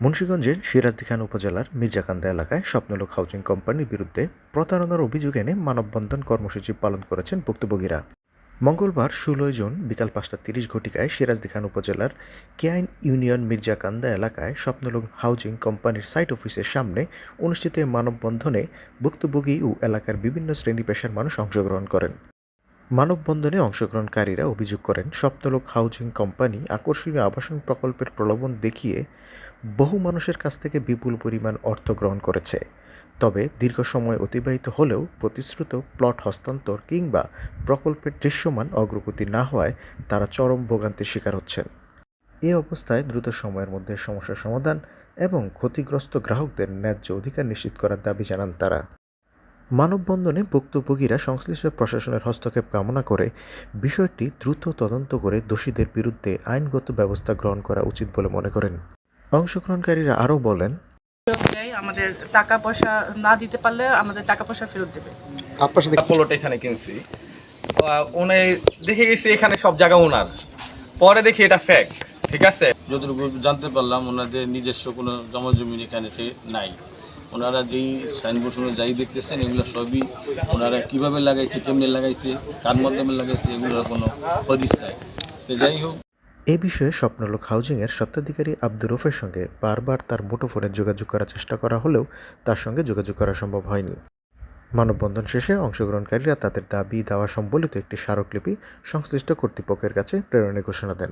মুন্সিগঞ্জের সিরাজদিখান উপজেলার মির্জাকান্দা এলাকায় স্বপ্নলোক হাউজিং কোম্পানির বিরুদ্ধে প্রতারণার অভিযোগ এনে মানববন্ধন কর্মসূচি পালন করেছেন ভুক্তভোগীরা। মঙ্গলবার ১৬ জুন বিকাল ৫টা ৩০ ঘটিকায় সিরাজদিখান উপজেলার কেআইন ইউনিয়ন মির্জাকান্দা এলাকায় স্বপ্নলোক হাউজিং কোম্পানির সাইট অফিসের সামনে অনুষ্ঠিত এই মানববন্ধনে ভুক্তভোগী ও এলাকার বিভিন্ন শ্রেণী পেশার মানুষ অংশগ্রহণ করেন। মানববন্ধনে অংশগ্রহণকারীরা অভিযোগ করেন, স্বপ্নলোক হাউজিং কোম্পানি আকর্ষণীয় আবাসন প্রকল্পের প্রলোভন দেখিয়ে বহু মানুষের কাছ থেকে বিপুল পরিমাণ অর্থ গ্রহণ করেছে। তবে দীর্ঘ সময় অতিবাহিত হলেও প্রতিশ্রুত প্লট হস্তান্তর কিংবা প্রকল্পের দৃশ্যমান অগ্রগতি না হওয়ায় তারা চরম ভোগান্তির শিকার হচ্ছেন। এ অবস্থায় দ্রুত সময়ের মধ্যে সমস্যার সমাধান এবং ক্ষতিগ্রস্ত গ্রাহকদের ন্যায্য অধিকার নিশ্চিত করার দাবি জানান তারা। মানববন্ধনে ভুক্তভোগীরা সংশ্লিষ্ট প্রশাসনের হস্তক্ষেপ কামনা করে বিষয়টি দ্রুত তদন্ত করে দোষীদের বিরুদ্ধে আইনগত ব্যবস্থা গ্রহণ করা উচিত বলে মনে করেন। অংশগ্রহণকারীরা আরও বলেন, আমাদের টাকা পয়সা না দিতে পারলে আমাদের টাকা পয়সা ফেরত দেবে। আপনার সাথে প্লট এখানে কিনছি, উনি দেখে গেছি এখানে সব জায়গা ওনার, পরে দেখি এটা ফেক। ঠিক আছে, যতটুকু জানতে পারলাম ওনাদের নিজস্ব কোনো জমা জমিন এখানে নাই। ওনারা যেই সাইনবোর্ড যাই দেখতেছেন এগুলো সবই ওনারা কীভাবে লাগাইছে, কেমনে লাগাইছে, কার মাধ্যমে লাগাইছে, এগুলোর কোনো হদিস নাই। তো যাই হোক, এ বিষয়ে স্বপ্নলোক হাউজিংয়ের স্বত্বাধিকারী আব্দুর রৌফের সঙ্গে বারবার তার মুঠোফোনে যোগাযোগ করার চেষ্টা করা হলেও তার সঙ্গে যোগাযোগ করা সম্ভব হয়নি। মানববন্ধন শেষে অংশগ্রহণকারীরা তাদের দাবি দাওয়া সম্বলিত একটি স্মারকলিপি সংশ্লিষ্ট কর্তৃপক্ষের কাছে প্রেরণের ঘোষণা দেন।